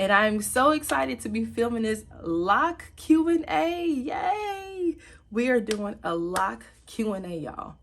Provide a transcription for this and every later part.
and I'm so excited to be filming this lock Q&A. Yay! We are doing a lock Q&A, y'all.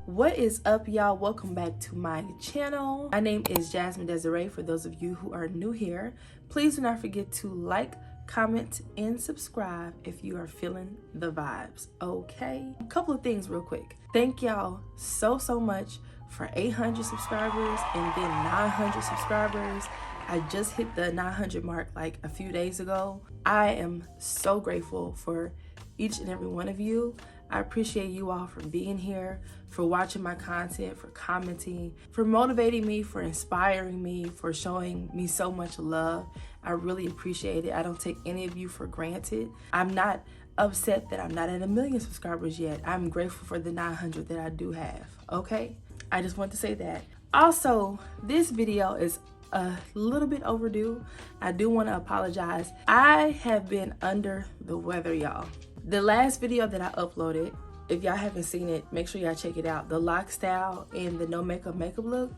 What is up, y'all? Welcome back to my channel. My name is Jasmine Désiree. For those of you who are new here, please do not forget to like, comment, and subscribe if you are feeling the vibes, okay? A couple of things real quick. Thank y'all so much for 800 subscribers and then 900 subscribers. I just hit the 900 mark like a few days ago. I am so grateful for each and every one of you. I appreciate you all for being here, for watching my content, for commenting, for motivating me, for inspiring me, for showing me so much love. I really appreciate it. I don't take any of you for granted. I'm not upset that I'm not at 1 million subscribers yet. I'm grateful for the 900 that I do have, okay? I just want to say that. Also, this video is a little bit overdue. I do want to apologize. I have been under the weather, y'all. The last video that I uploaded, if y'all haven't seen it, make sure y'all check it out. The lock style and the no makeup look.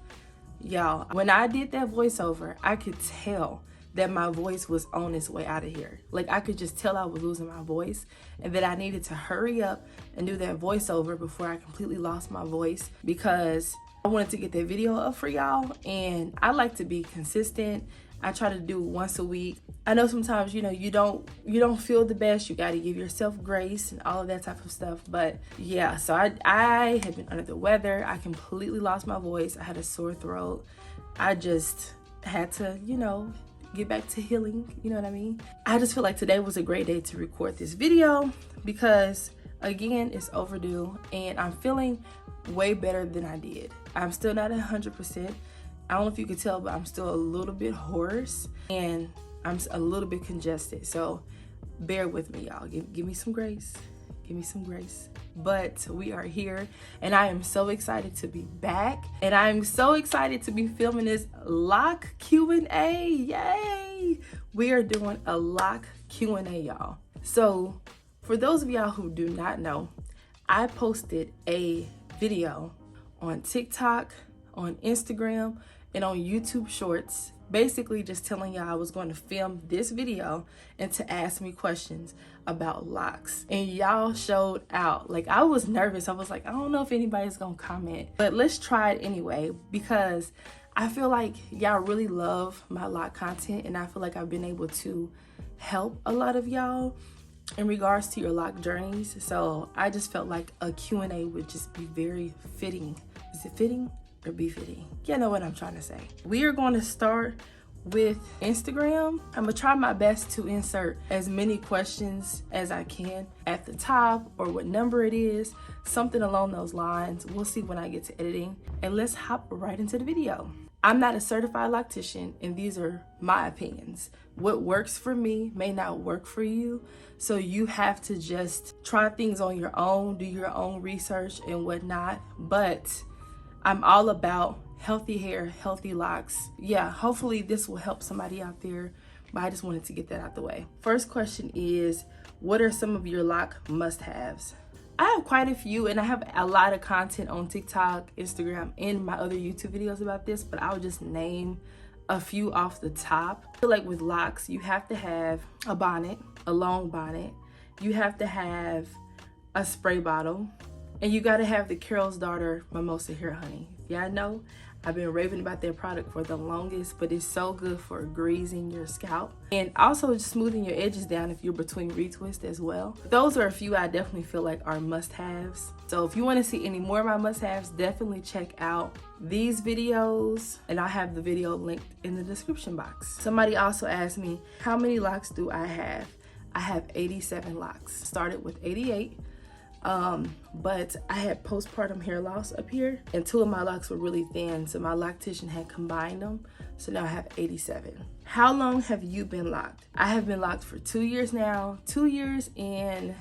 Y'all, when I did that voiceover, I could tell that my voice was on its way out of here. Like, I could just tell I was losing my voice and that I needed to hurry up and do that voiceover before I completely lost my voice, because I wanted to get that video up for y'all, and I like to be consistent. I try to do once a week. I know sometimes, you know, you don't feel the best. You got to give yourself grace and all of that type of stuff. But yeah, so I have been under the weather. I completely lost my voice. I had a sore throat. I just had to, you know, get back to healing. You know what I mean? I just feel like today was a great day to record this video because, again, it's overdue and I'm feeling way better than I did. I'm still not 100%. I don't know if you could tell, but I'm still a little bit hoarse and I'm a little bit congested. So bear with me, y'all. Give me some grace. Give me some grace. But we are here and I am so excited to be back. And I'm so excited to be filming this lock Q&A. Yay! We are doing a lock Q&A, y'all. So for those of y'all who do not know, I posted a video on TikTok, on Instagram, and on YouTube Shorts, basically just telling y'all I was going to film this video and to ask me questions about locks. And y'all showed out. Like, I was nervous. I was like, I don't know if anybody's gonna comment, but let's try it anyway, because I feel like y'all really love my lock content and I feel like I've been able to help a lot of y'all in regards to your lock journeys. So I just felt like a Q&A would just be very fitting. Is it fitting? Or be fitting. You know what I'm trying to say. We are going to start with Instagram. I'm gonna try my best to insert as many questions as I can at the top, or what number it is, something along those lines. We'll see when I get to editing, and let's hop right into the video. I'm not a certified loctician, and these are my opinions. What works for me may not work for you, so you have to just try things on your own, do your own research and whatnot. But I'm all about healthy hair, healthy locks. Yeah, hopefully this will help somebody out there, but I just wanted to get that out the way. First question is, what are some of your lock must-haves? I have quite a few, and I have a lot of content on TikTok, Instagram, and my other YouTube videos about this, but I'll just name a few off the top. I feel like with locks, you have to have a bonnet, a long bonnet. You have to have a spray bottle. And you gotta have the Carol's Daughter Mimosa Hair Honey. Y'all know I've been raving about their product for the longest, but it's so good for greasing your scalp and also just smoothing your edges down if you're between retwists as well. Those are a few I definitely feel like are must-haves. So if you want to see any more of my must-haves, definitely check out these videos, and I'll have the video linked in the description box. Somebody also asked me, how many locks do I have? I have 87 locks. Started with 88. But I had postpartum hair loss up here, and 2 of my locks were really thin, so my loctician had combined them, so now I have 87. How long have you been locked? I have been locked for 2 years now. 2 years and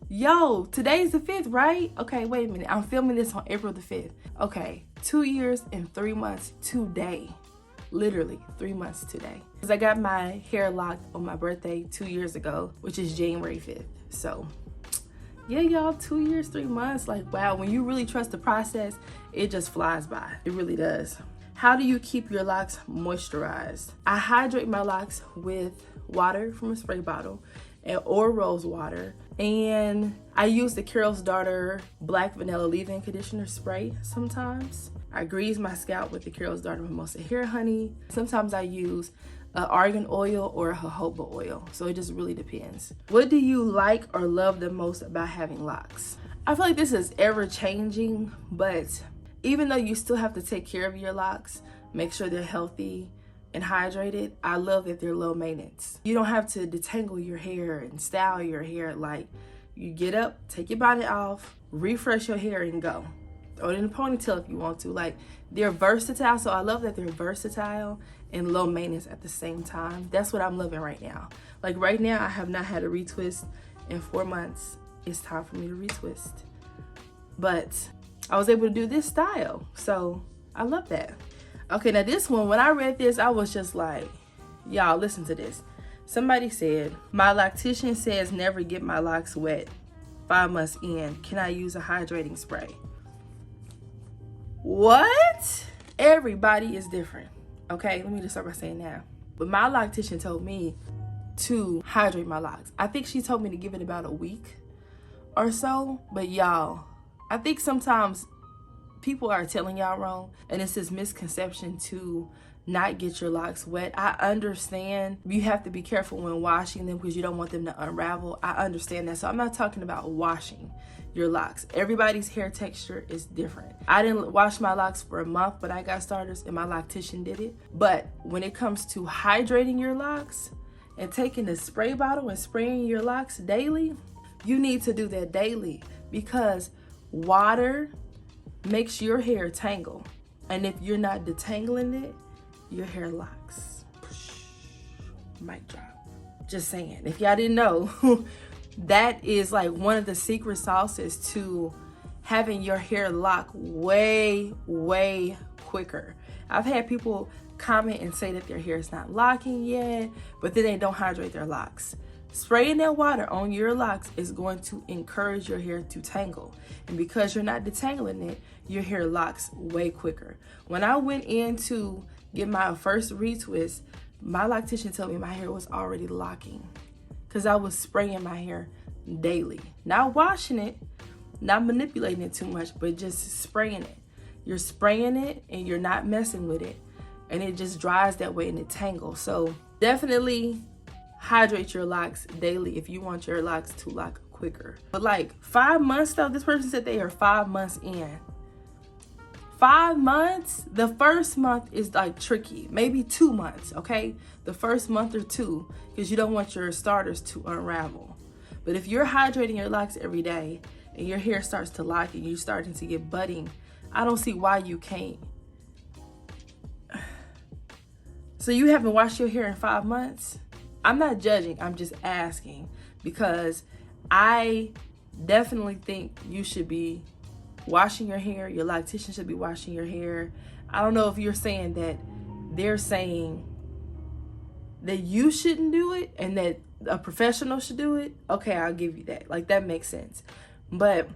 yo, today's the 5th, right? Okay, wait a minute, I'm filming this on April the 5th. Okay, 2 years and 3 months today. literally 3 months today. Because I got my hair locked on my birthday 2 years ago, which is January 5th. So yeah, y'all, 2 years, 3 months. Like, wow, when you really trust the process, it just flies by. It really does. How do you keep your locks moisturized? I hydrate my locks with water from a spray bottle or rose water. And I use the Carol's Daughter Black Vanilla Leave-In Conditioner Spray sometimes. I grease my scalp with the Carol's Daughter Mimosa Hair Honey. Sometimes I use argan oil or jojoba oil. So it just really depends. What do you like or love the most about having locks? I feel like this is ever changing, but even though you still have to take care of your locks, make sure they're healthy and hydrated, I love that they're low maintenance. You don't have to detangle your hair and style your hair. Like, you get up, take your bonnet off, refresh your hair and go. Throw it in a ponytail if you want to. Like, they're versatile, so I love that they're versatile and low maintenance at the same time. That's what I'm loving right now. Like, right now, I have not had a retwist in 4 months. It's time for me to retwist. But I was able to do this style, so I love that. Okay, now this one, when I read this, I was just like, y'all, listen to this. Somebody said, my loctician says never get my locks wet 5 months in. Can I use a hydrating spray? What? Everybody is different. Okay, let me just start by saying that. But my loctician told me to hydrate my locks. I think she told me to give it about a week or so. But y'all, I think sometimes people are telling y'all wrong, and it's this misconception to not get your locks wet. I understand you have to be careful when washing them because you don't want them to unravel. I understand that. So I'm not talking about washing your locks. Everybody's hair texture is different. I didn't wash my locks for a month, but I got starters and my loctician did it. But when it comes to hydrating your locks and taking the spray bottle and spraying your locks daily, you need to do that daily because water makes your hair tangle, and if you're not detangling it, your hair locks. Mic drop. Just saying, if y'all didn't know, that is like one of the secret sauces to having your hair lock way quicker. I've had people comment and say that their hair is not locking yet, but then they don't hydrate their locks. Spraying that water on your locks is going to encourage your hair to tangle. And because you're not detangling it, your hair locks way quicker. When I went in to get my first retwist, my loctician told me my hair was already locking because I was spraying my hair daily. Not washing it, not manipulating it too much, but just spraying it. You're spraying it and you're not messing with it. And it just dries that way and it tangles. So definitely hydrate your locks daily if you want your locks to lock quicker. But like 5 months though, this person said they are 5 months in. 5 months, the first month is like tricky. Maybe 2 months, okay? The first month or two, because you don't want your starters to unravel. But if you're hydrating your locks every day and your hair starts to lock and you're starting to get budding, I don't see why you can't. So you haven't washed your hair in 5 months? I'm not judging, I'm just asking because I definitely think you should be washing your hair. Your loctician should be washing your hair. I don't know if you're saying that they're saying that you shouldn't do it and that a professional should do it. Okay, I'll give you that. Like, that makes sense. But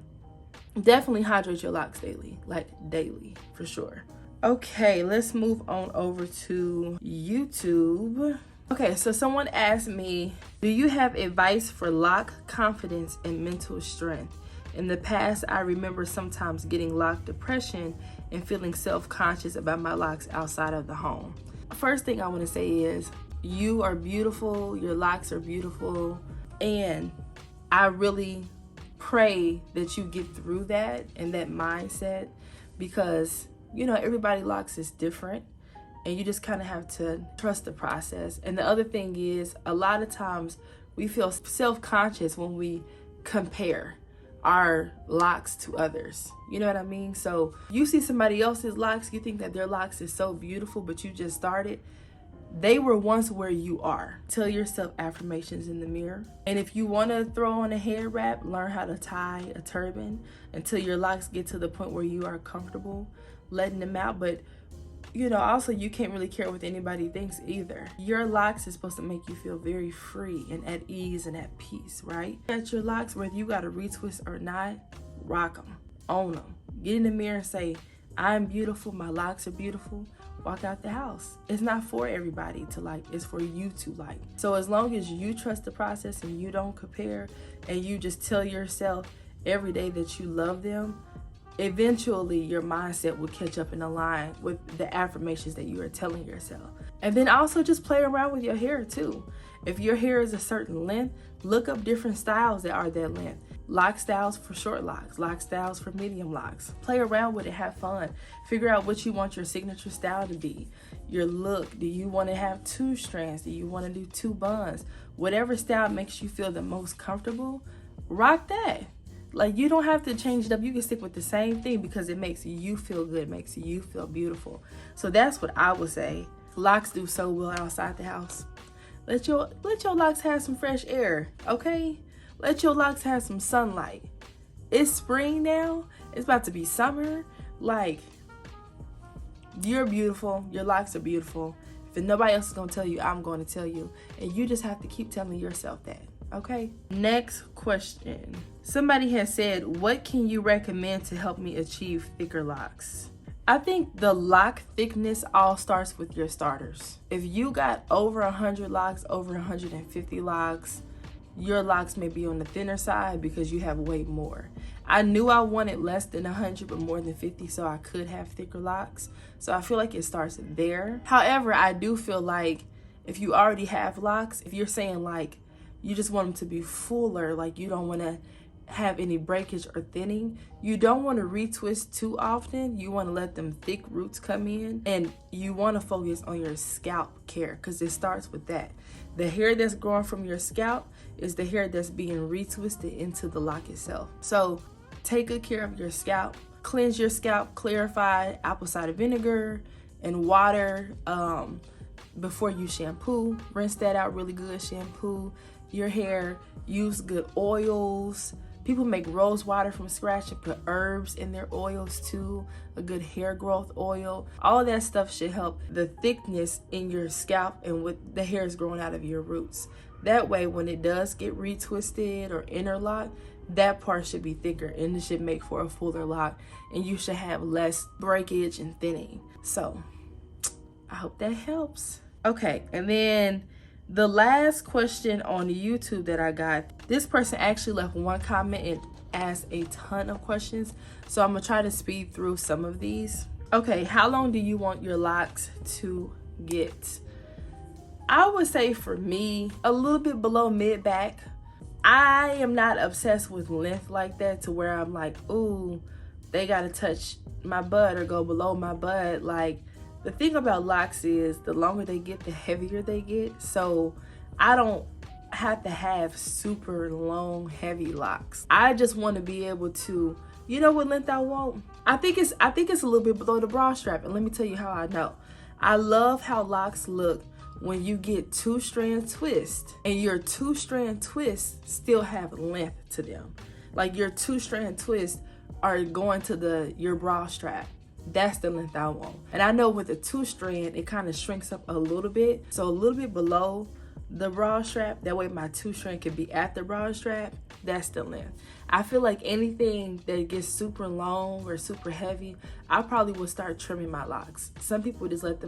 definitely hydrate your locks daily, like daily for sure. Okay, let's move on over to YouTube. Okay, so someone asked me, do you have advice for lock confidence and mental strength? In the past, I remember sometimes getting lock depression and feeling self-conscious about my locks outside of the home. First thing I want to say is, you are beautiful, your locks are beautiful, and I really pray that you get through that and that mindset because, you know, everybody's locks is different. And you just kind of have to trust the process. And the other thing is, a lot of times we feel self-conscious when we compare our locks to others. You know what I mean? So you see somebody else's locks, you think that their locks is so beautiful, but you just started. They were once where you are. Tell yourself affirmations in the mirror. And if you want to throw on a hair wrap, learn how to tie a turban until your locks get to the point where you are comfortable letting them out. But you know, also you can't really care what anybody thinks either. Your locks is supposed to make you feel very free and at ease and at peace, right? At your locks, whether you got a retwist or not, rock them, own them. Get in the mirror and say, I'm beautiful, my locks are beautiful. Walk out the house. It's not for everybody to like, it's for you to like. So as long as you trust the process and you don't compare and you just tell yourself every day that you love them, eventually your mindset will catch up and align with the affirmations that you are telling yourself. And then also just play around with your hair too. If your hair is a certain length, look up different styles that are that length. Lock styles for short locks, lock styles for medium locks. Play around with it, have fun. Figure out what you want your signature style to be. Your look, do you want to have 2 strands? Do you want to do 2 buns? Whatever style makes you feel the most comfortable, rock that. Like, you don't have to change it up. You can stick with the same thing because it makes you feel good, makes you feel beautiful. So that's what I would say. Locks do so well outside the house. Let your locks have some fresh air, okay? Let your locks have some sunlight. It's spring now. It's about to be summer. Like, you're beautiful. Your locks are beautiful. If nobody else is going to tell you, I'm going to tell you. And you just have to keep telling yourself that, okay? Next question. Somebody has said, what can you recommend to help me achieve thicker locks? I think the lock thickness all starts with your starters. If you got over 100 locks, over 150 locks, your locks may be on the thinner side because you have way more. I knew I wanted less than 100 but more than 50 so I could have thicker locks. So I feel like it starts there. However, I do feel like if you already have locks, if you're saying like you just want them to be fuller, like you don't want to have any breakage or thinning, you don't want to retwist too often. You want to let them thick roots come in, and you want to focus on your scalp care because it starts with that. The hair that's growing from your scalp is the hair that's being retwisted into the lock itself. So take good care of your scalp. Cleanse your scalp, clarify apple cider vinegar and water before you shampoo. Rinse that out really good, shampoo your hair. Use good oils. People make rose water from scratch and put herbs in their oils too. A good hair growth oil. All of that stuff should help the thickness in your scalp and with the hairs growing out of your roots. That way, when it does get retwisted or interlocked, that part should be thicker and it should make for a fuller lock, and you should have less breakage and thinning. So I hope that helps. Okay, and then the last question on YouTube that I got, this person actually left one comment and asked a ton of questions. So I'm gonna try to speed through some of these. Okay, how long do you want your locks to get? I would say for me, a little bit below mid back. I am not obsessed with length like that to where I'm like, ooh, they gotta touch my butt or go below my butt. Like, the thing about locks is the longer they get, the heavier they get. So I don't have to have super long, heavy locks. I just want to be able to, you know what length I want? I think it's a little bit below the bra strap. And let me tell you how I know. I love how locks look when you get 2-strand twist, and your 2-strand twists still have length to them. Like your 2-strand twists are going to your bra strap. That's the length I want. And I know with the 2-strand, it kind of shrinks up a little bit. So a little bit below the bra strap, that way my 2-strand can be at the bra strap. That's the length. I feel like anything that gets super long or super heavy, I probably would start trimming my locks. Some people just let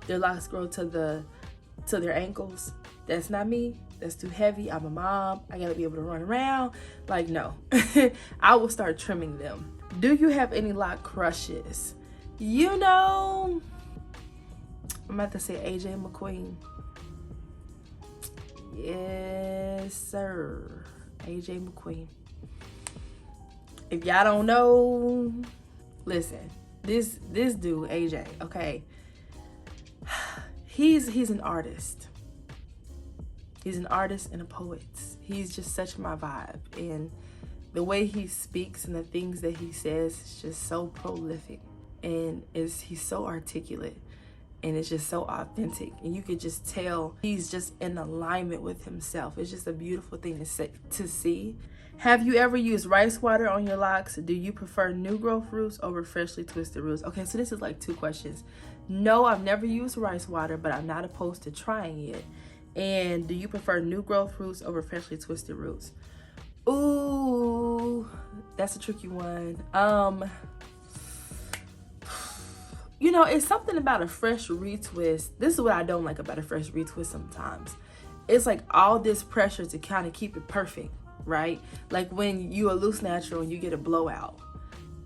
their locks grow to their ankles. That's not me. That's too heavy. I'm a mom. I gotta be able to run around. Like, no. I will start trimming them. Do you have any lock crushes? You know, I'm about to say AJ McQueen. Yes, sir. AJ McQueen. If y'all don't know, listen. This dude, AJ, okay. He's an artist. He's an artist and a poet. He's just such my vibe. And the way he speaks and the things that he says is just so prolific. And he's so articulate. And it's just so authentic. And you could just tell he's just in alignment with himself. It's just a beautiful thing to see. Have you ever used rice water on your locks? Do you prefer new growth roots over freshly twisted roots? Okay, so this is like 2 questions. No, I've never used rice water, but I'm not opposed to trying it. And do you prefer new growth roots over freshly twisted roots? Ooh, that's a tricky one. You know, it's something about a fresh retwist. This is what I don't like about a fresh retwist sometimes. It's like all this pressure to kind of keep it perfect, right? Like when you a loose natural and you get a blowout.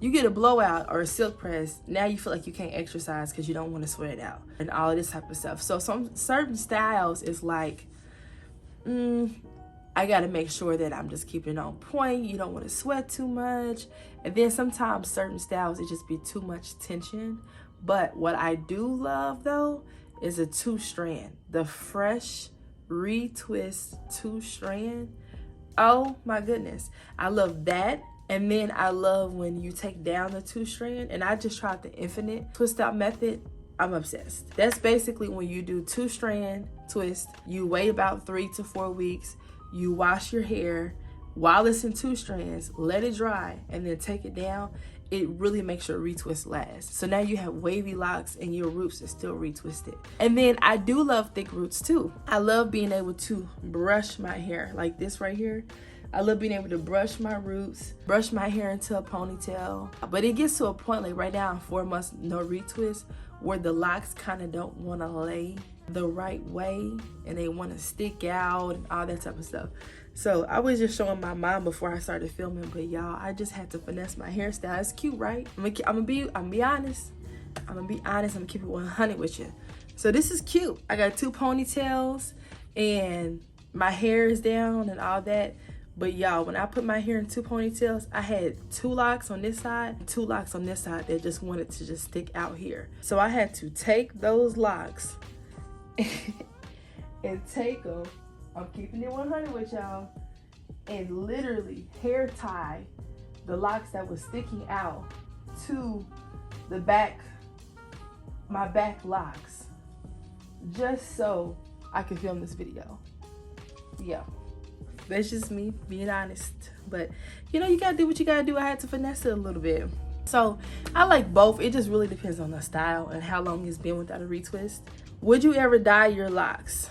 You get a blowout or a silk press, now you feel like you can't exercise because you don't want to sweat it out and all of this type of stuff. So some certain styles is like, I got to make sure that I'm just keeping it on point. You don't want to sweat too much. And then sometimes certain styles, it just be too much tension. But what I do love though is a 2-strand, the fresh retwist 2-strand. Oh my goodness. I love that. And then I love when you take down the 2-strand, and I just tried the infinite twist out method. I'm obsessed. That's basically when you do 2-strand twist, you wait about 3 to 4 weeks, you wash your hair while it's in 2 strands, let it dry, and then take it down. It really makes your retwist last. So now you have wavy locks and your roots are still retwisted. And then I do love thick roots too. I love being able to brush my hair like this right here. I love being able to brush my roots, brush my hair into a ponytail. But it gets to a point, like right now I'm 4 months no retwist, where the locks kind of don't want to lay the right way and they want to stick out and all that type of stuff. So I was just showing my mom before I started filming, but y'all, I just had to finesse my hairstyle. It's cute, right? I'm gonna be honest. I'm gonna keep it 100 with you. So this is cute. I got 2 ponytails and my hair is down and all that. But y'all, when I put my hair in 2 ponytails, I had 2 locks on this side and 2 locks on this side that just wanted to just stick out here. So I had to take those locks and take them, I'm keeping it 100 with y'all, and literally hair tie the locks that was sticking out to the back, my back locks, just so I could film this video. Yeah. That's just me being honest. But you know, you gotta do what you gotta do. I had to finesse it a little bit. So I like both. It just really depends on the style and how long it's been without a retwist. Would you ever dye your locks?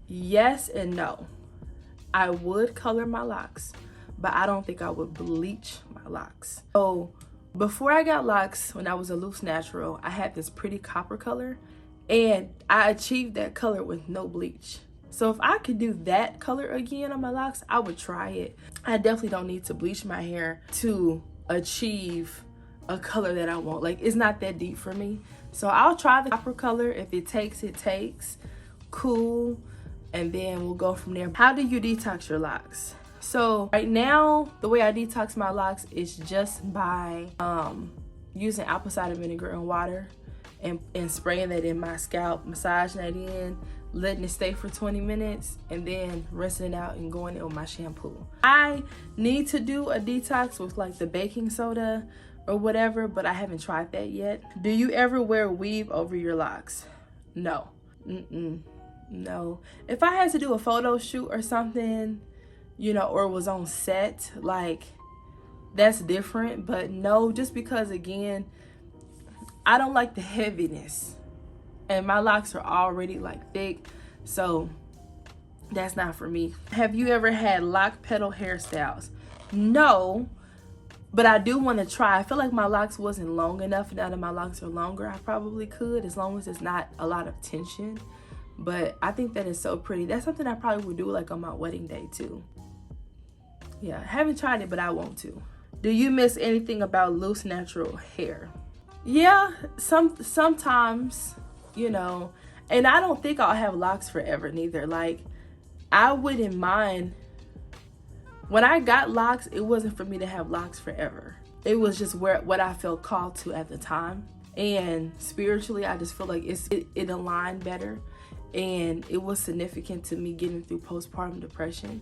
Yes and no. I would color my locks, but I don't think I would bleach my locks. So before I got locks, when I was a loose natural, I had this pretty copper color. And I achieved that color with no bleach. So if I could do that color again on my locks, I would try it. I definitely don't need to bleach my hair to achieve a color that I want. Like, it's not that deep for me. So I'll try the copper color. If it takes, it takes. Cool. And then we'll go from there. How do you detox your locks? So right now, the way I detox my locks is just by using apple cider vinegar and water. And spraying that in my scalp, massaging that in, letting it stay for 20 minutes, and then rinsing it out and going in with my shampoo. I need to do a detox with like the baking soda or whatever, but I haven't tried that yet. Do you ever wear weave over your locks? No. No. If I had to do a photo shoot or something, you know, or was on set, like, that's different. But no, just because, again, I don't like the heaviness, and my locks are already like thick, so that's not for me. Have you ever had lock petal hairstyles? No, but I do want to try. I feel like my locks wasn't long enough. Now that my locks are longer, I probably could, as long as it's not a lot of tension. But I think that is so pretty. That's something I probably would do like on my wedding day too. Yeah, I haven't tried it, but I want to. Do you miss anything about loose natural hair? Yeah, sometimes, you know, and I don't think I'll have locks forever neither. Like, I wouldn't mind. When I got locks, it wasn't for me to have locks forever. It was just what I felt called to at the time. And spiritually, I just feel like it aligned better. And it was significant to me getting through postpartum depression.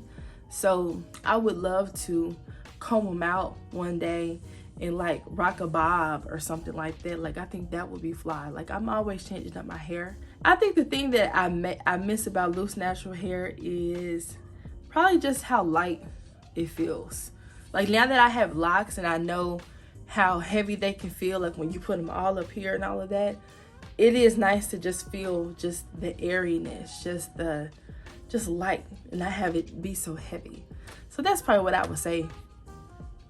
So I would love to comb them out one day and like rock a bob or something like that. Like, I think that would be fly. Like, I'm always changing up my hair. I think the thing that I miss about loose natural hair is probably just how light it feels. Like, now that I have locks and I know how heavy they can feel, like when you put them all up here and all of that. It is nice to just feel just the airiness, just light, and not have it be so heavy. So that's probably what I would say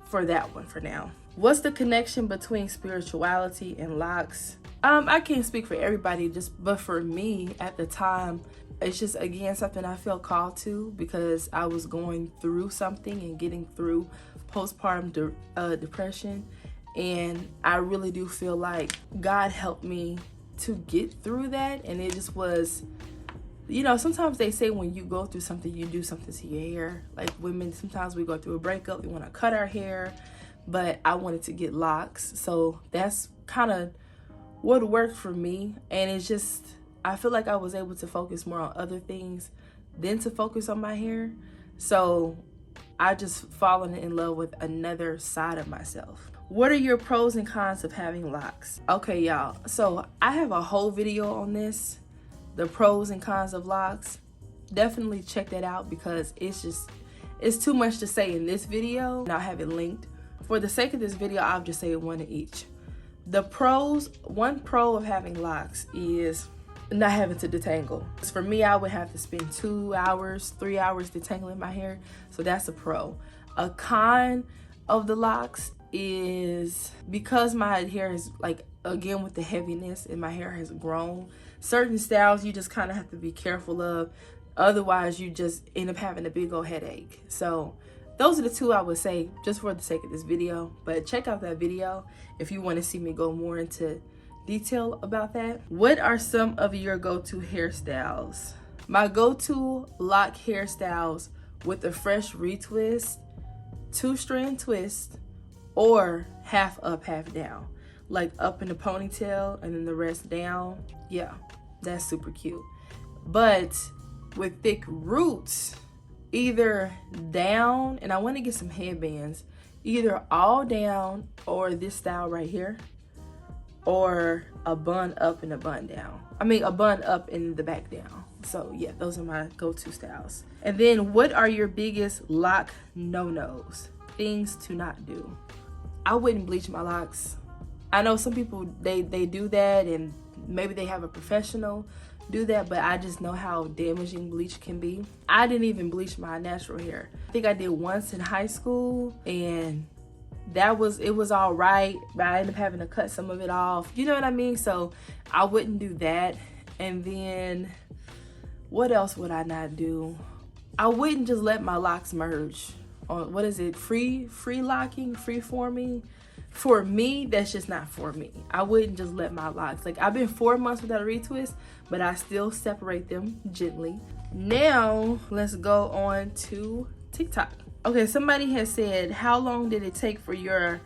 for that one for now. What's the connection between spirituality and locks? I can't speak for everybody, but for me at the time, it's just, again, something I feel called to because I was going through something and getting through postpartum depression. And I really do feel like God helped me to get through that. And it just was, you know, sometimes they say when you go through something, you do something to your hair. Like women, sometimes we go through a breakup, we want to cut our hair, but I wanted to get locks. So that's kind of what worked for me. And it's just, I feel like I was able to focus more on other things than to focus on my hair. So I just fallen in love with another side of myself. What are your pros and cons of having locks? Okay, y'all. So I have a whole video on this, the pros and cons of locks. Definitely check that out because it's too much to say in this video. And I'll have it linked. For the sake of this video, I'll just say one of each. The pros, one pro of having locks is not having to detangle. For me, I would have to spend 2 hours, 3 hours detangling my hair. So that's a pro. A con of the locks is because my hair is, like, again with the heaviness and my hair has grown, certain styles you just kind of have to be careful of. Otherwise, you just end up having a big old headache. So those are the two I would say just for the sake of this video. But check out that video if you want to see me go more into detail about that. What are some of your go-to hairstyles? My go-to lock hairstyles with a fresh retwist, 2-strand twist, or half up, half down. Like up in the ponytail and then the rest down. Yeah, that's super cute. But with thick roots, either down, and I want to get some headbands, either all down or this style right here, or a bun up and a bun down. I mean, a bun up and the back down. So yeah, those are my go-to styles. And then what are your biggest lock no-nos? Things to not do. I wouldn't bleach my locks. I know some people, they do that, and maybe they have a professional do that, but I just know how damaging bleach can be. I didn't even bleach my natural hair. I think I did once in high school, and it was all right, but I ended up having to cut some of it off. You know what I mean? So I wouldn't do that. And then what else would I not do? I wouldn't just let my locks merge. On what is it? Free locking, free forming. For me, that's just not for me. I wouldn't just let my locks, like, I've been 4 months without a retwist, but I still separate them gently. Now let's go on to TikTok. Okay, somebody has said, how long did it take for your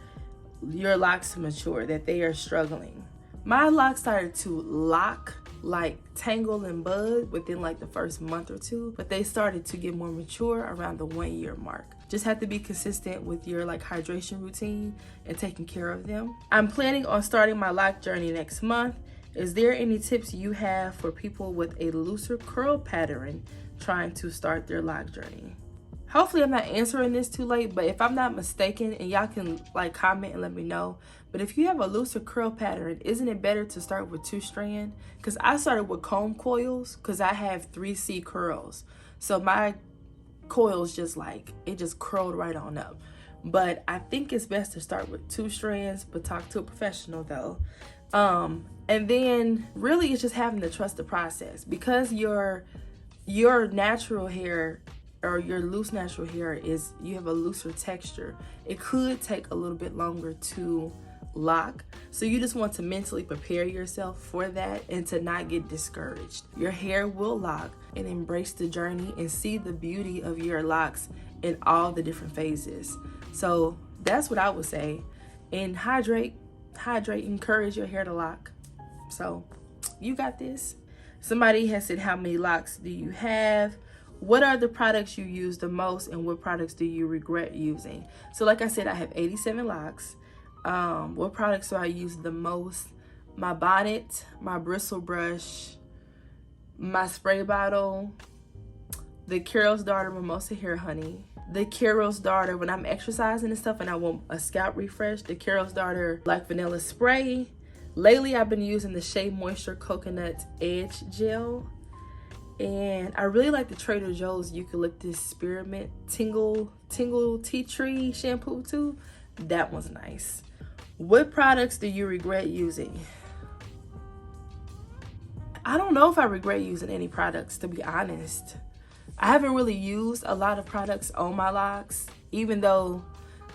locks to mature, that they are struggling? My locks started to lock, like tangle and bud, within like the first month or two, but they started to get more mature around the 1 year mark. Just have to be consistent with your like hydration routine and taking care of them. I'm planning on starting my lock journey next month. Is there any tips you have for people with a looser curl pattern trying to start their lock journey? Hopefully I'm not answering this too late, but if I'm not mistaken, and y'all can like comment and let me know, but if you have a looser curl pattern, isn't it better to start with 2-strand? Because I started with comb coils because I have 3C curls. So my coils just like, it just curled right on up. But I think it's best to start with 2 strands, but talk to a professional though. And then really it's just having to trust the process, because your natural hair, or your loose natural hair, is, you have a looser texture. It could take a little bit longer to lock. So you just want to mentally prepare yourself for that and to not get discouraged. Your hair will lock, and embrace the journey and see the beauty of your locks in all the different phases. So that's what I would say. And hydrate, encourage your hair to lock. So you got this. Somebody has said, how many locks do you have? What are the products you use the most, and what products do you regret using? So like I said, I have 87 locks. What products do I use the most? My bonnet, my bristle brush, my spray bottle, the Carol's Daughter Mimosa Hair Honey, the Carol's Daughter when I'm exercising and stuff and I want a scalp refresh. The Carol's Daughter Black Vanilla Spray. Lately, I've been using the Shea Moisture Coconut Edge Gel. And I really like the Trader Joe's Eucalyptus Spearmint Tingle Tea Tree shampoo too. That one's nice. What products do you regret using? I don't know if I regret using any products, to be honest. I haven't really used a lot of products on my locks, even though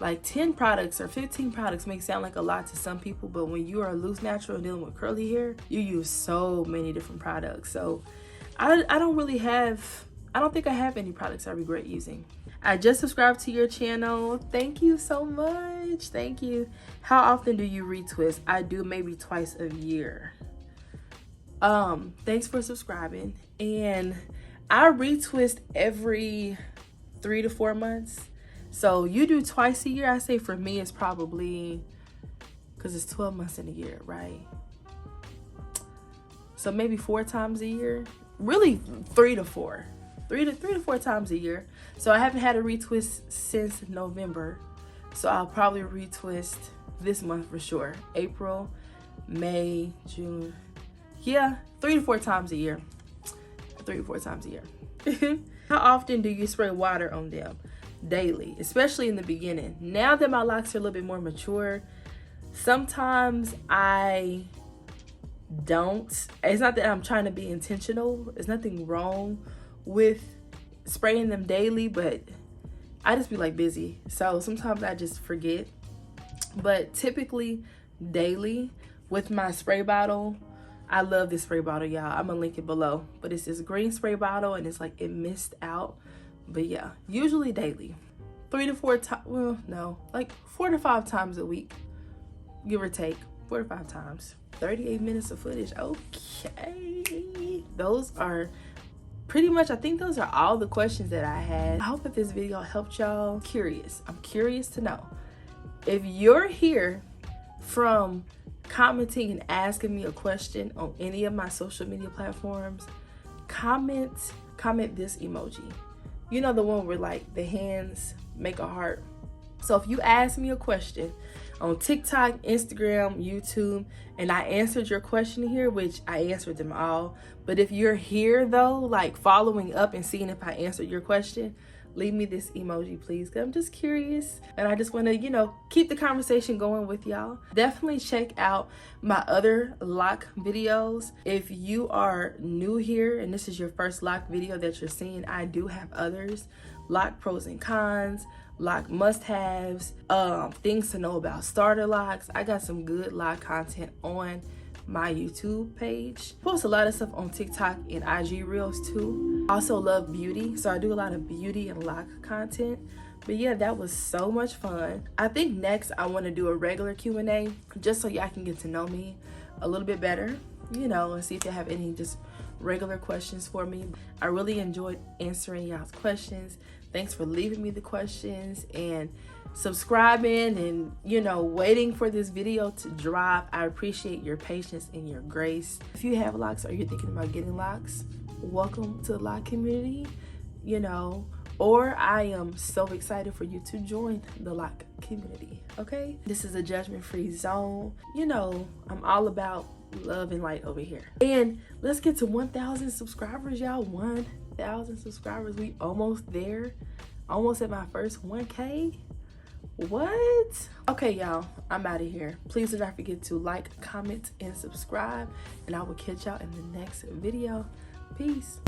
like 10 products or 15 products may sound like a lot to some people, but when you are loose natural and dealing with curly hair, you use so many different products. So I don't think I have any products I regret using. I just subscribed to your channel. Thank you so much. Thank you. How often do you retwist? I do maybe twice a year. Thanks for subscribing. And I retwist every 3 to 4 months. So you do twice a year. I say for me it's probably, because it's 12 months in a year, right? So maybe 4 times a year. Really 3 to 4. 3 to 4 times a year. So I haven't had a retwist since November. So I'll probably retwist this month for sure. April, May, June. Yeah, 3 to 4 times a year. 3 to 4 times a year. How often do you spray water on them? Daily, especially in the beginning. Now that my locks are a little bit more mature, sometimes I don't. It's not that I'm trying to be intentional. There's nothing wrong with spraying them daily, but I just be like busy. So sometimes I just forget. But typically daily with my spray bottle. I love this spray bottle, y'all. I'm gonna link it below. But it's this green spray bottle and it's like it missed out. But yeah, usually daily. 3 to 4 times, well, no, like 4 to 5 times a week, give or take. 4 to 5 times. 38 minutes of footage. Okay. Those are pretty much, I think those are all the questions that I had. I hope that this video helped y'all. I'm curious to know. If you're here from commenting and asking me a question on any of my social media platforms, comment this emoji. You know, the one where like the hands make a heart. So if you ask me a question on TikTok, Instagram, YouTube, and I answered your question here, which I answered them all, but if you're here though, like following up and seeing if I answered your question, leave me this emoji, please, because I'm just curious and I just want to, you know, keep the conversation going with y'all. Definitely check out my other lock videos. If you are new here and this is your first lock video that you're seeing, I do have others. Lock pros and cons, lock must-haves, things to know about starter locks. I got some good lock content on my YouTube page. Post a lot of stuff on TikTok and IG Reels too. I also love beauty, so I do a lot of beauty and lock content. But yeah, that was so much fun. I think next I want to do a regular Q&A just so y'all can get to know me a little bit better, you know, and see if you have any just regular questions for me. I really enjoyed answering y'all's questions. Thanks for leaving me the questions and subscribing and, you know, waiting for this video to drop. I appreciate your patience and your grace. If you have locks or you're thinking about getting locks, welcome to the lock community, you know, or I am so excited for you to join the lock community, okay? This is a judgment-free zone. You know, I'm all about love and light over here. And let's get to 1,000 subscribers, y'all. 1,000 subscribers. We almost there. Almost at my first 1K. What? Okay, y'all, I'm out of here. Please do not forget to like, comment, and subscribe. And I will catch y'all in the next video. Peace.